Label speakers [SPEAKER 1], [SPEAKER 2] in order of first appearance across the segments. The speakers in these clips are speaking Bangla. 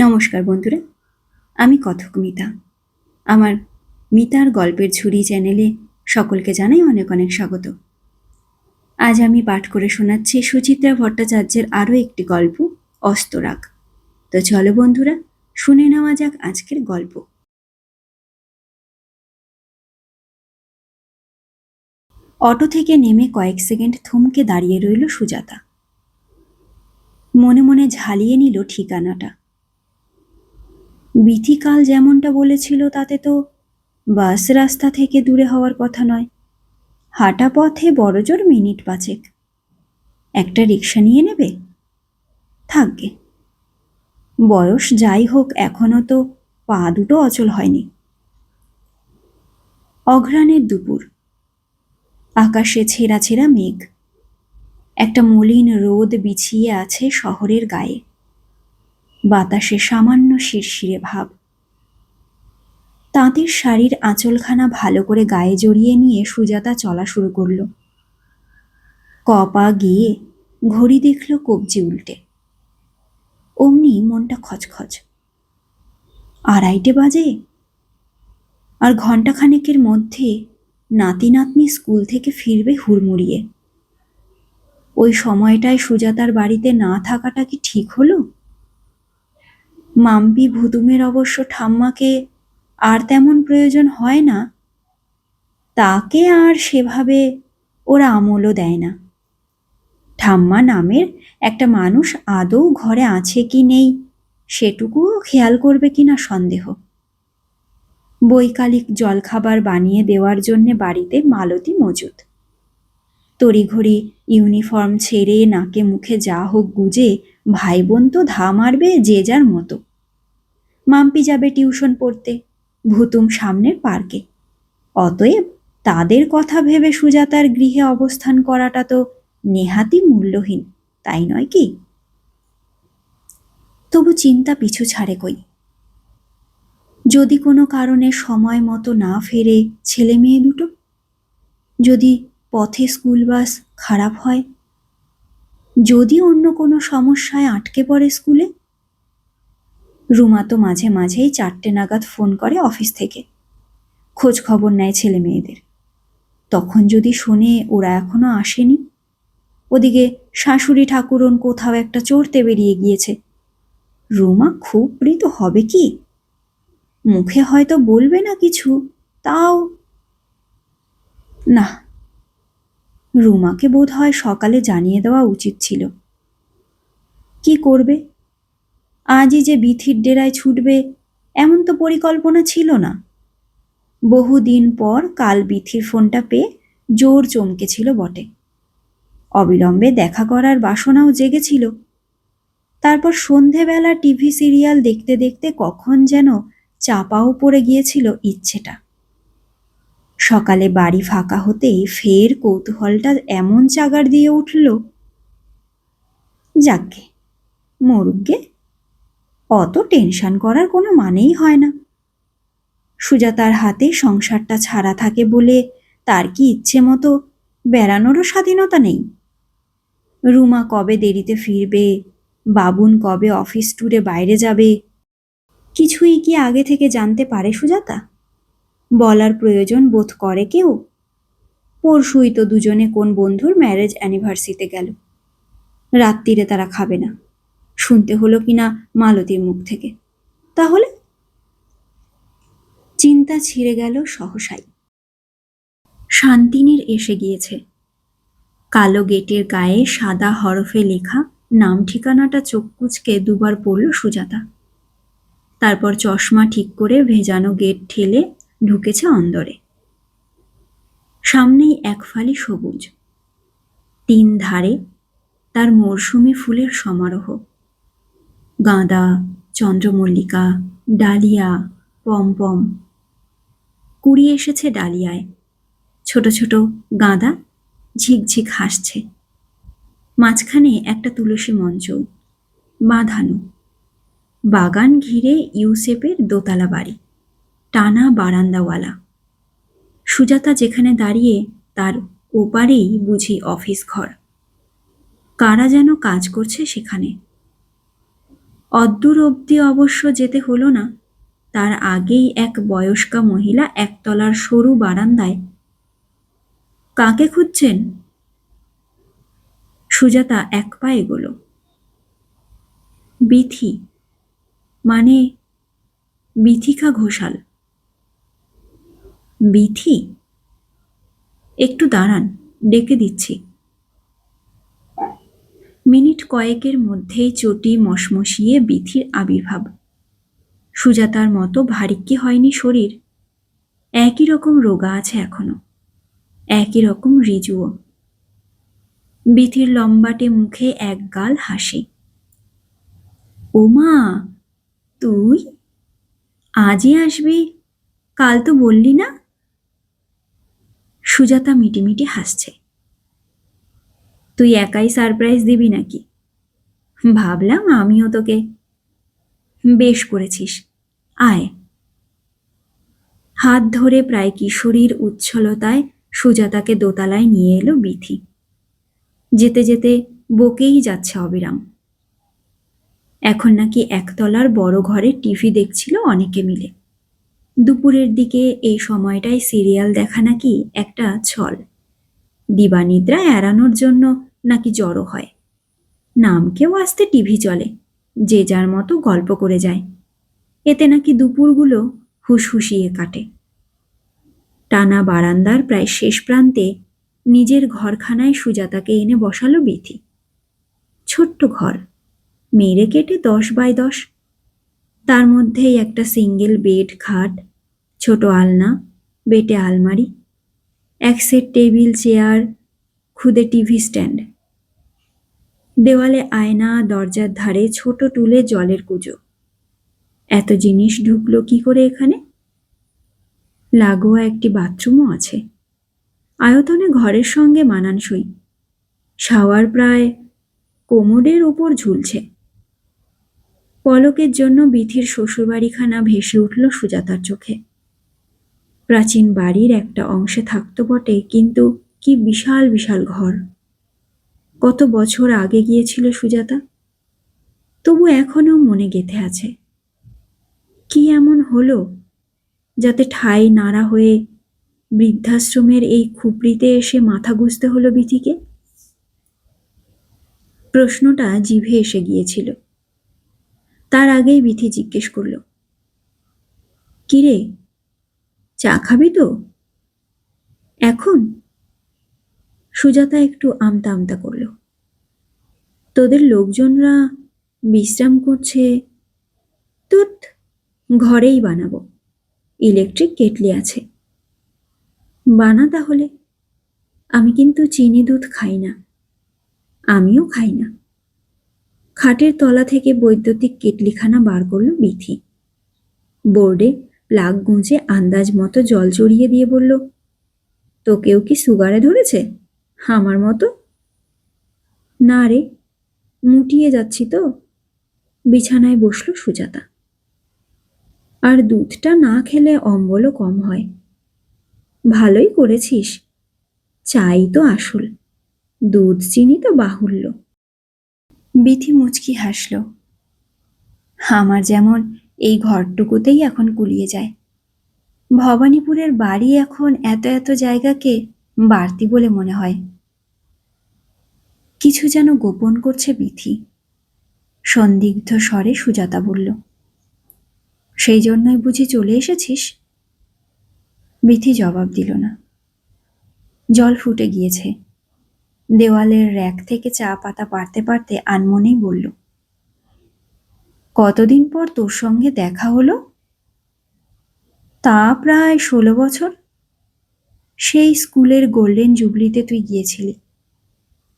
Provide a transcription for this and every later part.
[SPEAKER 1] নমস্কার বন্ধুরা, আমি কথক মিতা। আমার মিতার গল্পের ঝুড়ি চ্যানেলে সকলকে জানাই অনেক অনেক স্বাগত। আজ আমি পাঠ করে শোনাচ্ছি সুচিত্রা ভট্টাচার্যের আরও একটি গল্প, অস্তরাগ। তো চলো বন্ধুরা, শুনে নেওয়া যাক আজকের গল্প। অটো থেকে নেমে কয়েক সেকেন্ড থমকে দাঁড়িয়ে রইল সুজাতা। মনে মনে ঝালিয়ে নিল ঠিকানাটা। বিথিকাল যেমনটা বলেছিল তাতে তো বাস রাস্তা থেকে দূরে হওয়ার কথা নয়। হাঁটা পথে বড়জোর মিনিট 5। একটা রিক্সা নিয়ে নেবে? থাকবে। বয়স যাই হোক, এখনো তো পা দুটো অচল হয়নি। অঘ্রাণের দুপুর, আকাশে ছেঁড়া ছেঁড়া মেঘ। একটা মলিন রোদ বিছিয়ে আছে শহরের গায়ে। বাতাসে সামান্য শিরশিরে ভাব। তাঁতের শাড়ির আঁচলখানা ভালো করে গায়ে জড়িয়ে নিয়ে সুজাতা চলা শুরু করল। পা গিয়ে ঘড়ি দেখল কবজি উল্টে। অমনি মনটা খচখচ। 2:30 বাজে। আর ঘণ্টাখানেকের মধ্যে নাতি নাতনি স্কুল থেকে ফিরবে হুড়মুড়িয়ে। ওই সময়টায় সুজাতার বাড়িতে না থাকাটা কি ঠিক হলো? মাম্পি ভুতুমের অবশ্য ঠাম্মাকে আর তেমন প্রয়োজন হয় না, তাকে আর সেভাবে ওরা আমলও দেয় না। ঠাম্মা নামের একটা মানুষ আদৌ ঘরে আছে কি নেই সেটুকুও খেয়াল করবে কিনা সন্দেহ। বৈকালিক জলখাবার বানিয়ে দেওয়ার জন্যে বাড়িতে মালতী মজুদ। তড়িঘড়ি ইউনিফর্ম ছেড়ে নাকে মুখে যা হোক গুজে ভাই বোন তো ধা মারবে যে যার মতো। মাম্পি যাবে টিউশন পড়তে ভুতুম সামনের পার্কে। অতএব তাদের কথা ভেবে সুজাতার গৃহে অবস্থান করাটা তো নেহাতি মূল্যহীন, তাই নয় কি? তবু চিন্তা পিছু ছাড়ে কই। যদি কোনো কারণে সময় মতো না ফেরে ছেলে মেয়ে দুটো, যদি পথে স্কুল বাস খারাপ হয়, যদি অন্য কোনো সমস্যায় আটকে পড়ে স্কুলে। রুমা তো মাঝে মাঝেই 4টে নাগাদ ফোন করে অফিস থেকে, খোঁজ খবর নেয় ছেলে মেয়েদের। তখন যদি শোনে ওরা এখনো আসেনি, ওদিকে শাশুড়ি ঠাকুরন কোথাও একটা চড়তে বেরিয়ে গিয়েছে, রুমা খুব প্রীত হবে কি? মুখে হয়তো বলবে না কিছু, তাও না, রুমাকে বোধ হয় সকালে জানিয়ে দেওয়া উচিত ছিল। কি করবে? আজই যে বিথির ডেরায় ছুটবে এমন তো পরিকল্পনা ছিল না। বহুদিন পর কাল বিথির ফোনটা পেয়ে জোর চমকেছিল বটে। অবিলম্বে দেখা করার বাসনাও জেগেছিল। তারপর সন্ধেবেলা টিভি সিরিয়াল দেখতে দেখতে কখন যেন চাপাও পড়ে গিয়েছিল ইচ্ছেটা। সকালে বাড়ি ফাঁকা হতেই ফের কৌতূহলটা এমন চাগার দিয়ে উঠল, যাকগে, মরুকগে, অত টেনশন করার কোনো মানেই হয় না। সুজাতার হাতে সংসারটা ছাড়া থাকে বলে তার কি ইচ্ছে মতো বেড়ানোরও স্বাধীনতা নেই? রুমা কবে দেরিতে ফিরবে, বাবুন কবে অফিস ট্যুরে বাইরে যাবে, কিছুই কি আগে থেকে জানতে পারে সুজাতা? বলার প্রয়োজন বোধ করে কেউ? পরশুই তো দুজনে কোন বন্ধুর ম্যারেজ অ্যানিভার্সারিতে গেল। রাত্রিরে তারা খাবে না, শুনতে হলো কিনা মালতীর মুখ থেকে। তাহলে চিন্তা ছিঁড়ে গেল সহসাই। শান্তিনীর এসে গিয়েছে। কালো গেটের গায়ে সাদা হরফে লেখা নাম ঠিকানাটা চোখ কুঁচকে দুবার পড়ল সুজাতা। তারপর চশমা ঠিক করে ভেজানো গেট ঠেলে ঢুকেছে অন্দরে। সামনেই এক ফালি সবুজ, 3 ধারে তার মরশুমি ফুলের সমারোহ। গাঁদা, চন্দ্রমল্লিকা, ডালিয়া, পমপম। কুড়ি এসেছে ডালিয়ায়। ছোট ছোট গাঁদা ঝিকঝিক হাসছে। মাঝখানে একটা তুলসী মঞ্চ বাঁধানো। বাগান ঘিরে ইউসেপের দোতলা বাড়ি, টানা বারান্দাওয়ালা। সুজাতা যেখানে দাঁড়িয়ে তার ওপারেই বুঝি অফিস ঘর। কারা যেন কাজ করছে সেখানে। অদ্দূর অবধি অবশ্য যেতে হলো না। তার আগেই এক বয়স্কা মহিলা একতলার সরু বারান্দায়, কাকে খুঁজছেন? সুজাতা এক পা এগোলো। বিথি, মানে বিথিকা ঘোষাল। বিথি? একটু দাঁড়ান, ডেকে দিচ্ছি। মিনিট কয়েকের মধ্যেই চটি মশমশিয়ে বিথির আবির্ভাব। সুজাতার মতো ভারী কি হয়নি শরীর, একই রকম রোগা আছে এখনো, একই রকম রিজুও। বিথির লম্বাটে মুখে এক গাল হাসি। ওমা, তুই আজই আসবি? কাল তো বললি না? সুজাতা মিটিমিটি হাসছে। তুই একাই সারপ্রাইজ দিবি নাকি? ভাবলাম আমিও তোকে। বেশ করেছিস, আয়। হাত ধরে প্রায় কিশোরীর উচ্ছলতায় সুজাতাকে দোতলায় নিয়ে এলো বিথি। যেতে যেতে বকেই যাচ্ছে অবিরাম। এখন নাকি একতলার বড় ঘরে টিভি দেখছিল অনেকে মিলে। দুপুরের দিকে এই সময়টায় সিরিয়াল দেখা নাকি একটা ছল। দিবানিদ্রা এড়ানোর জন্য নাকি জড়ো হয়। নামকেও আসতে টিভি চলে, যে যার মতো গল্প করে যায়। এতে নাকি দুপুরগুলো হুসহুসিয়ে কাটে। টানা বারান্দার প্রায় শেষ প্রান্তে নিজের ঘরখানায় সুজাতাকে এনে বসালো বিথি। ছোট্ট ঘর, মেরে কেটে 10 বাই 10। তার মধ্যেই একটা সিঙ্গেল বেড খাট, ছোট আলনা, বেটে আলমারি, এক সেট টেবিল চেয়ার, খুদে টিভি স্ট্যান্ড। দেওয়ালে আয়না, দরজার ধারে ছোট টুলে জলের কুজো। এত জিনিস ঢুকলো কি করে এখানে? লাগোয়া একটি বাথরুমও আছে, আয়তনে ঘরের সঙ্গে মানানসই। শাওয়ার প্রায় কোমোডের ওপর ঝুলছে। পলকের জন্য বিথির শ্বশুরবাড়িখানা ভেসে উঠল সুজাতার চোখে। প্রাচীন বাড়ির একটা অংশে থাকতো বটে, কিন্তু কি বিশাল বিশাল ঘর! কত বছর আগে গিয়েছিল সুজাতা, তবু এখনো মনে গেঁথে আছে। কি এমন হলো যাতে ঠাই নাড়া হয়ে বৃদ্ধাশ্রমের এই খুপড়িতে এসে মাথা গুঁজতে হলো বিথিকে? প্রশ্নটা জিভে এসে গিয়েছিল। তার আগেই বিথি জিজ্ঞেস করল, কিরে, চা খাবি তো এখন? সুজাতা একটু আমতা আমতা করল। তোদের লোকজনরা বিশ্রাম করছে। তুত, ঘরেই বানাবো, ইলেকট্রিক কেটলি আছে। বানা তাহলে। আমি কিন্তু চিনি দুধ খাই না। আমিও খাই না। খাটের তলা থেকে বৈদ্যুতিক কেটলিখানা বার করল বিথি। বোর্ডে প্লাগ গুঁজে আন্দাজ মতো জল চড়িয়ে দিয়ে বলল, তোকেও কি সুগারে ধরেছে আমার মতো? না রে, মুটিয়ে যাচ্ছি তো। বিছানায় বসল সুজাতা। আর দুধটা না খেলে অম্বলও কম হয়। ভালোই করেছিস, চাই তো আসল, দুধ চিনি তো বাহুল্য। বিথি মুচকি হাসল। আমার যেমন এই ঘরটুকুতেই এখন কুলিয়ে যায়। ভবানীপুরের বাড়ি এখন এত এত জায়গাকে বাড়তি বলে মনে হয়। কিছু যেন গোপন করছে বিথি। সন্দিগ্ধ স্বরে সুজাতা বলল, সেই জন্যই বুঝি চলে এসেছিস? বিথি জবাব দিল না। জল ফুটে গিয়েছে। দেওয়ালের র্যাক থেকে চা পাতা পারতে পারতে আনমনেই বলল, কতদিন পর তোর সঙ্গে দেখা হলো? তা প্রায় 16 বছর। সেই স্কুলের গোল্ডেন জুবলিতে তুই গিয়েছিলি।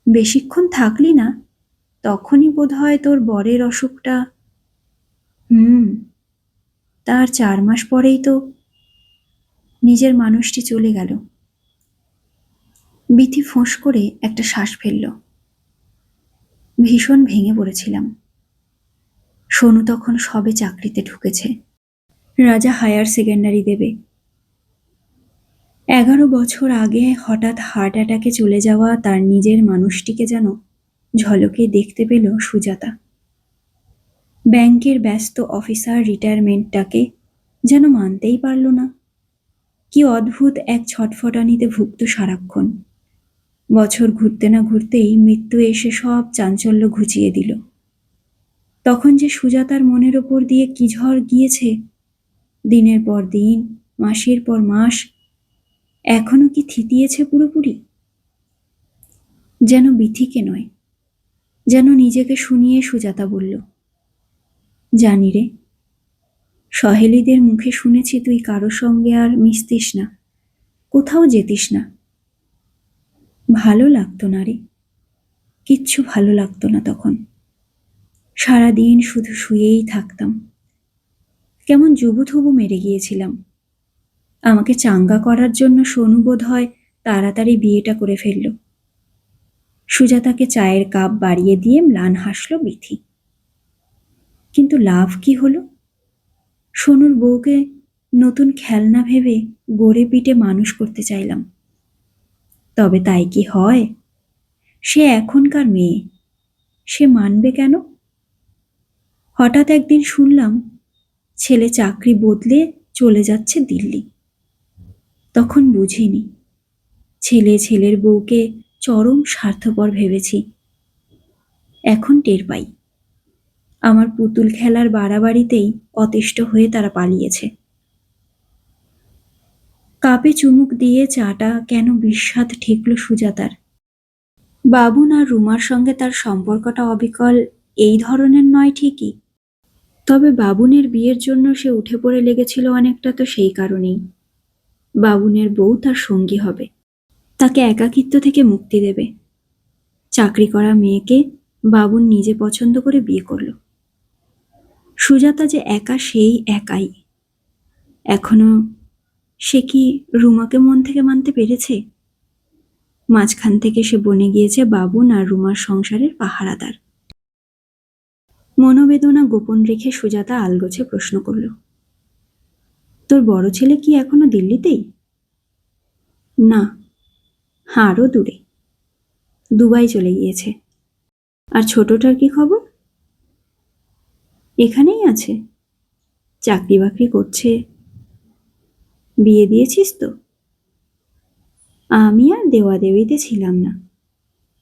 [SPEAKER 1] বেশিক্ষণ থাকলি না, তখনই বোধহয় তোর বরের অসুখটা। তার 4 মাস পরেই তো নিজের মানুষটি চলে গেল। বিথি ফোঁস করে একটা শ্বাস ফেলল। ভীষণ ভেঙে পড়েছিলাম। সোনু তখন সবে চাকরিতে ঢুকেছে, রাজা হায়ার সেকেন্ডারি দেবে। 11 বছর আগে হঠাৎ হার্ট অ্যাটাকে চলে যাওয়া তার নিজের মানুষটিকে যেন ঝলকে দেখতে পেল সুজাতা। ব্যাংকের ব্যস্ত অফিসার রিটায়ারমেন্টটাকে যেন মানতেই পারল না। কি অদ্ভুত এক ছটফটানিতে ভুগত সারাক্ষণ। বছর ঘুরতে না ঘুরতেই মৃত্যু এসে সব চাঞ্চল্য ঘুচিয়ে দিল। তখন যে সুজাতার মনের ওপর দিয়ে কি ঝড় গিয়েছে, দিনের পর দিন, মাসের পর মাস, এখনো কি থিতিয়েছে পুরোপুরি? যেন বিথিকে নয়, যেন নিজেকে শুনিয়ে সুজাতা বলল, জানি রে, সহেলীদের মুখে শুনেছি তুই কারো সঙ্গে আর মিশতিস না, কোথাও যেতিস না। ভালো লাগতো না রে, কিচ্ছু ভালো লাগতো না তখন। সারাদিন শুধু শুয়েই থাকতাম। কেমন জুবুথুবু মেরে গিয়েছিলাম। আমাকে চাঙ্গা করার জন্য সোনু বোধ হয় তাড়াতাড়ি বিয়েটা করে ফেলল। সুজাতাকে চায়ের কাপ বাড়িয়ে দিয়ে ম্লান হাসল বিথি। কিন্তু লাভ কি হলো? সোনুর বউকে নতুন খেলনা ভেবে গড়ে পিটে মানুষ করতে চাইলাম, তবে তাই কি হয়? সে এখনকার মেয়ে, সে মানবে কেন? হঠাৎ একদিন শুনলাম ছেলে চাকরি বদলে চলে যাচ্ছে দিল্লি। তখন বুঝিনি, ছেলে ছেলের বউকে চরম স্বার্থপর ভেবেছি। এখন টের পাই, আমার পুতুল খেলার বাড়াবাড়িতেই অতিষ্ঠ হয়ে তারা পালিয়েছে। কাপে চুমুক দিয়ে চাটা কেন বিস্বাদ ঠেকল সুজাতার। বাবুন আর রুমার সঙ্গে তার সম্পর্কটা অবিকল এই ধরনের নয় ঠিকই, তবে বাবুনের বিয়ের জন্য সে উঠে পড়ে লেগেছিল অনেকটা তো সেই কারণেই। বাবুনের বউ তার সঙ্গী হবে, তাকে একাকিত্ব থেকে মুক্তি দেবে। চাকরি করা মেয়েকে বাবুন নিজে পছন্দ করে বিয়ে করল। সুজাতা যে একা সেই একাই। এখনো সে কি রুমাকে মন থেকে মানতে পেরেছে? মাঝখান থেকে সে বনে গিয়েছে বাবুন আর রুমার সংসারের পাহারাদার। মনোবেদনা গোপন রেখে সুজাতা আলগোছে প্রশ্ন করল, তোর বড় ছেলে কি এখনো দিল্লিতেই? না, আরও দূরে, দুবাই চলে গিয়েছে। আর ছোটটার কি খবর? এখানেই আছে, চাকরি বাকরি করছে। বিয়ে দিয়েছিস তো? আমি আর দেওয়াদেওয়িতে ছিলাম না,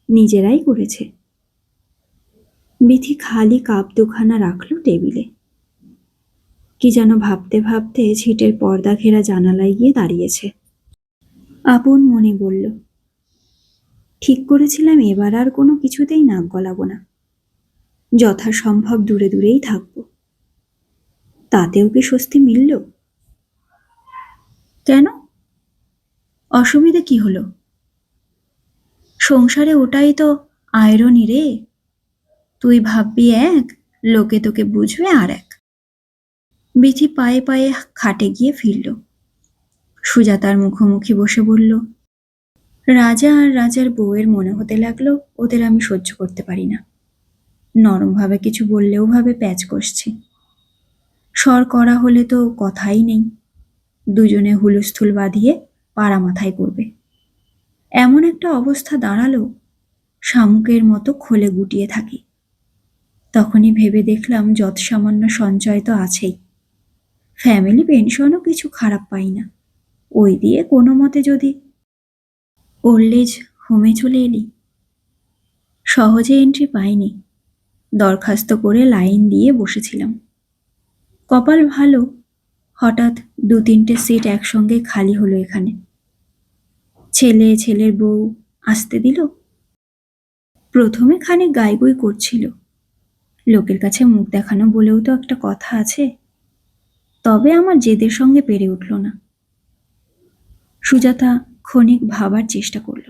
[SPEAKER 1] নিজেরাই করেছে। বিথি খালি কাপ দুখানা রাখল টেবিলে। কি যেন ভাবতে ভাবতে ছিটের পর্দা ঘেরা জানালায় গিয়ে দাঁড়িয়েছে। আপন মনে বলল, ঠিক করেছিলাম এবার আর কোনো কিছুতেই নাক গলাবো না, যথাসম্ভব দূরে দূরেই থাকবো। তাতেও কি স্বস্তি মিলল? কেন? অসুবিধে কি হলো? সংসারে ওটাই তো আয়রনি রে, তুই ভাববি এক, লোকে তোকে বুঝবে আর এক। বিথি পায়ে পায়ে খাটে গিয়ে ফিরল। সুজাতার মুখোমুখি বসে বলল, রাজা আর রাজার বউয়ের মনে হতে লাগলো ওদের আমি সহ্য করতে পারি না। নরমভাবে কিছু বললেও ভাবে প্যাচ কষছি। স্বর করা হলে তো কথাই নেই, দুজনে হুলস্থুল বাঁধিয়ে পাড়া মাথায় করবে। এমন একটা অবস্থা দাঁড়ালো, শামুকের মতো খোলে গুটিয়ে থাকি। তখনই ভেবে দেখলাম যৎ সামান্য সঞ্চয় তো আছেই, ফ্যামিলি পেনশনও কিছু খারাপ পাই না, ওই দিয়ে কোনো মতে যদি ওল্ড এজ হোমে চলে এলি। সহজে এন্ট্রি পাইনি, দরখাস্ত করে লাইন দিয়ে বসেছিলাম। কপাল ভালো, হঠাৎ 2-3টে সিট একসঙ্গে খালি হলো এখানে। ছেলে ছেলের বউ আসতে দিল। প্রথমে খানিক গাইগুই করছিল, লোকের কাছে মুখ দেখানো বলেও তো একটা কথা আছে। তবে আমার জেদের সঙ্গে পেরে উঠল না। সুজাতা ক্ষণিক ভাবার চেষ্টা করল,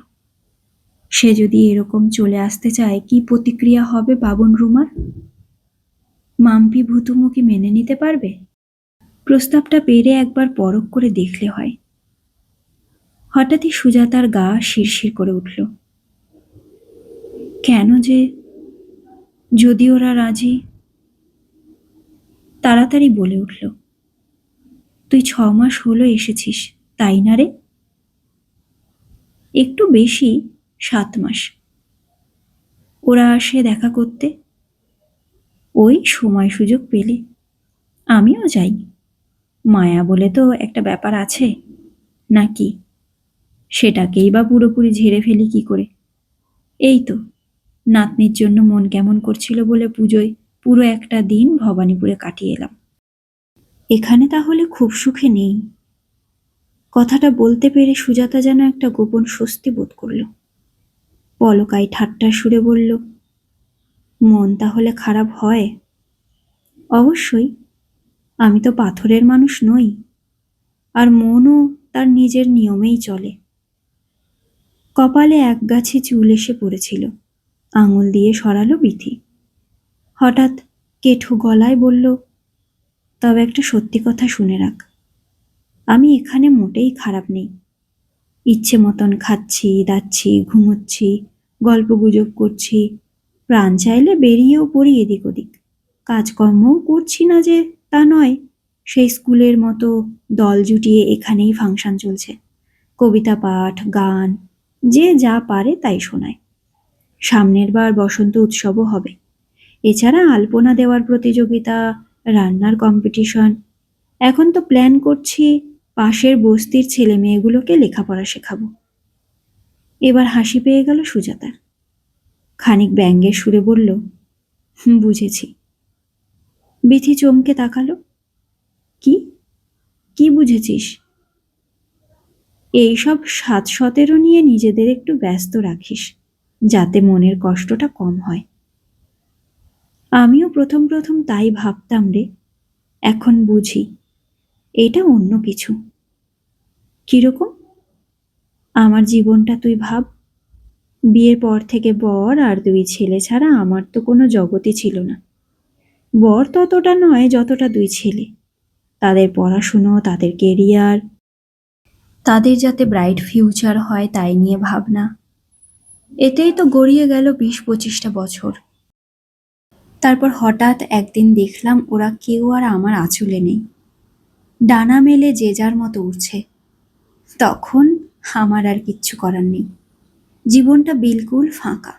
[SPEAKER 1] সে যদি এরকম চলে আসতে চায় কি প্রতিক্রিয়া হবে বাবন রুমার? মাম্পি ভুতুমুকি মেনে নিতে পারবে? প্রস্তাবটা পেরে একবার পরখ করে দেখলে হয়। হঠাৎই সুজাতার গা শিরশির করে উঠল। কেন যে, যদি ওরা রাজি। তাড়াতাড়ি বলে উঠল, তুই 6 মাস হলো এসেছিস, তাই না রে? একটু বেশি, 7 মাস। ওরা আসে দেখা করতে। ওই সময় সুযোগ পেলে আমিও যাই। মায়া বলে তো একটা ব্যাপার আছে নাকি, সেটাকেই বা পুরোপুরি ঝেড়ে ফেলি কি করে। এই তো নাতনির জন্য মন কেমন করছিল বলে পুজোয় পুরো একটা দিন ভবানীপুরে কাটিয়ে এলাম। এখানে তাহলে খুব সুখে নেই। কথাটা বলতে পেরে সুজাতা যেন একটা গোপন স্বস্তি বোধ করল। পলকাই ঠাট্টার সুরে বলল, মন তাহলে খারাপ হয়? অবশ্যই, আমি তো পাথরের মানুষ নই, আর মনও তার নিজের নিয়মেই চলে। কপালে একগাছি চুল এসে পড়েছিল, আঙুল দিয়ে সরালো বিথি। হঠাৎ কেঠো গলায় বলল, তবে একটা সত্যি কথা শুনে রাখ, আমি এখানে মোটেই খারাপ নেই। ইচ্ছে মতন খাচ্ছি, দাচ্ছি, ঘুমোচ্ছি, গল্পগুজব করছি, প্রাণ চাইলে বেরিয়েও পড়ি এদিক ওদিক। কাজকর্মও করছি না যে তা নয়, সেই স্কুলের মতো দল জুটিয়ে এখানেই ফাংশন চলছে, কবিতা পাঠ, গান, যে যা পারে তাই শোনায়। সামনের বার বসন্ত উৎসবও হবে। এছাড়া আলপনা দেওয়ার প্রতিযোগিতা, রান্নার কম্পিটিশন। এখন তো প্ল্যান করছি পাশের বস্তির ছেলে মেয়েগুলোকে লেখাপড়া শেখাবো। এবার হাসি পেয়ে গেল সুজাতার। খানিক ব্যঙ্গের সুরে বলল, বুঝেছি। বিথি চমকে তাকালো। কি কি বুঝেছিস? এইসব ৭-১৭ নিয়ে নিজেদের একটু ব্যস্ত রাখিস, যাতে মনের কষ্টটা কম হয়। আমিও প্রথম প্রথম তাই ভাবতাম রে, এখন বুঝি এটা অন্য কিছু। কিরকম? আমার জীবনটা তুই ভাব, বিয়ের পর থেকে বর আর ২ ছেলে ছাড়া আমার তো কোনো জগতই ছিল না। বর ততটা নয় যতটা ২ ছেলে, তাদের পড়াশুনো, তাদের কেরিয়ার, তাদের যাতে ব্রাইট ফিউচার হয় তাই নিয়ে ভাবনা। এতেই তো গড়িয়ে গেল ২০-২৫টা বছর। তারপর হঠাৎ একদিন দেখলাম ওরা কেউ আর আমার আঁচলে নেই, ডানা মেলে যে যার মতো উড়ছে। তখন আমার আর কিচ্ছু করার নেই, জীবনটা বিলকুল ফাঁকা।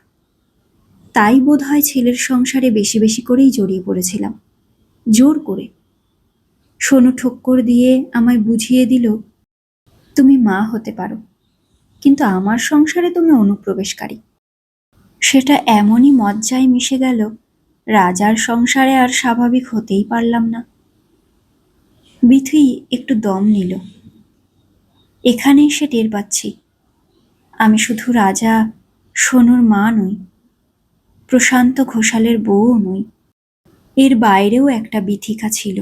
[SPEAKER 1] তাই বোধহয় ছেলের সংসারে বেশি বেশি করেই জড়িয়ে পড়েছিলাম, জোর করে। সোনু ঠক্কর দিয়ে আমায় বুঝিয়ে দিল, তুমি মা হতে পারো, কিন্তু আমার সংসারে তুমি অনুপ্রবেশকারী। সেটা এমনই মজ্জায় মিশে গেল, রাজার সংসারে আর স্বাভাবিক হতেই পারলাম না। বিথি একটু দম নিল। এখানে এসে টের পাচ্ছি আমি শুধু রাজা সোনুর মা নই, প্রশান্ত ঘোষালের বউও নই। এর বাইরেও একটা বিথিকা ছিল,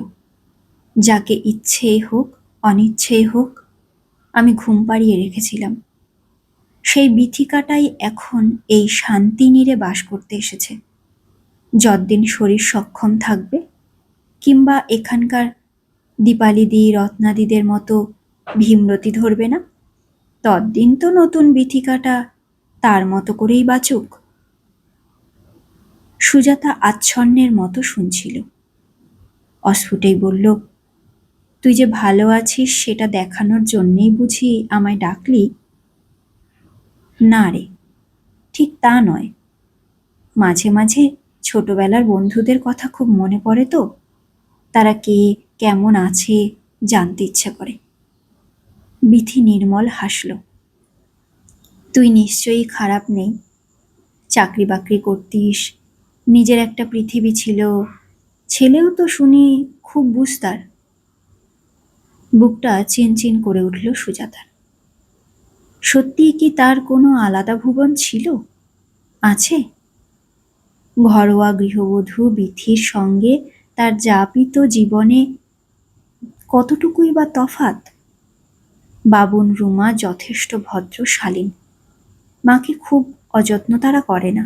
[SPEAKER 1] যাকে ইচ্ছেই হোক অনিচ্ছেই হোক আমি ঘুম পাড়িয়ে রেখেছিলাম। সেই বিথিকাটাই এখন এই শান্তিনীড়ে বাস করতে এসেছে। যতদিন শরীর সক্ষম থাকবে, কিংবা এখানকার দীপালিদি, রত্নাদিদের মতো ভীমরতি ধরবে না, ততদিন তো নতুন বিথিকাটা তার মতো করেই বাঁচুক। সুজাতা আচ্ছন্নের মতো শুনছিল। অস্ফুটেই বলল, তুই যে ভালো আছিস সেটা দেখানোর জন্যেই বুঝি আমায় ডাকলি? না রে, ঠিক তা নয়। মাঝে মাঝে ছোটবেলার বন্ধুদের কথা খুব মনে পড়ে তো, তারা কে কেমন আছে জানতে ইচ্ছে করে। বিথি নির্মল হাসল। তুই নিশ্চয়ই খারাপ নেই, চাকরি বাকরি করতিস, নিজের একটা পৃথিবী ছিল, ছেলেও তো শুনি খুব বুঝতার। বুকটা চিনচিন করে উঠল সুজাতার। সত্যিই কি তার কোনো আলাদা ভুবন ছিল, আছে? ঘরোয়া গৃহবধূ বিথির সঙ্গে তার যাপিত জীবনে কতটুকুই বা তফাত। বাবুন রুমা যথেষ্ট ভদ্র শালীন, মাকে খুব অযত্ন তারা করে না,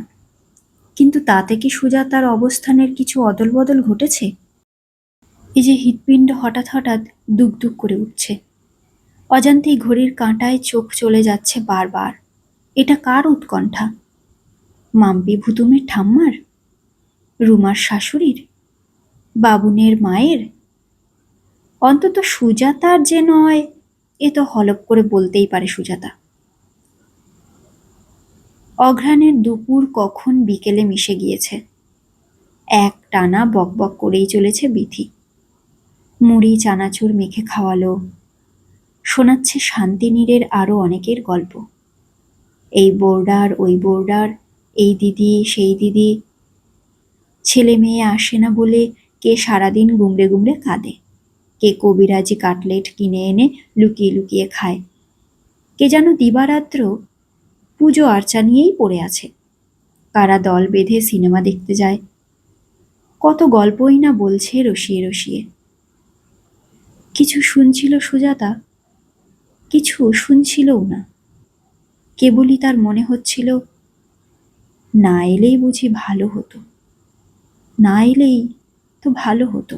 [SPEAKER 1] কিন্তু তাতে কি সুজাতার অবস্থানের কিছু অদল বদল ঘটেছে? এই যে হৃৎপিণ্ড হঠাৎ হঠাৎ দুক দুক করে উঠছে, অজান্তেই ঘড়ির কাঁটায় চোখ চলে যাচ্ছে বারবার। এটা কার উৎকণ্ঠা? মাম্পি ভুতুমের ঠাম্মার, রুমার শাশুড়ির, বাবুনের মায়ের? অন্তত সুজাতার যে নয়, এ তো হলপ করে বলতেই পারে সুজাতা। অঘ্রাণের দুপুর কখন বিকেলে মিশে গিয়েছে। এক টানা বকবক করেই চলেছে বিথি। মুড়ি চানাচুর মেখে খাওয়ালো, শোনাচ্ছে শান্তিনীড়ের আরো অনেকের গল্প। এই বোর্ডার ওই বোর্ডার, এই দিদি সেই দিদি, ছেলে মেয়ে আসে না বলে কে সারাদিন গুমড়ে গুমড়ে কাঁদে, কে কবিরাজি কাটলেট কিনে এনে লুকিয়ে লুকিয়ে খায়, কে যেন দিবারাত্র পুজো আর্চা নিয়েই পড়ে আছে, কারা দল বেঁধে সিনেমা দেখতে যায়, কত গল্পই না বলছে রসিয়ে রসিয়ে। কিছু শুনছিল সুজাতা, কিছু শুনছিলও না। কেবলই তার মনে হচ্ছিল, না এলেই বুঝি ভালো হতো, না এলেই তো ভালো হতো।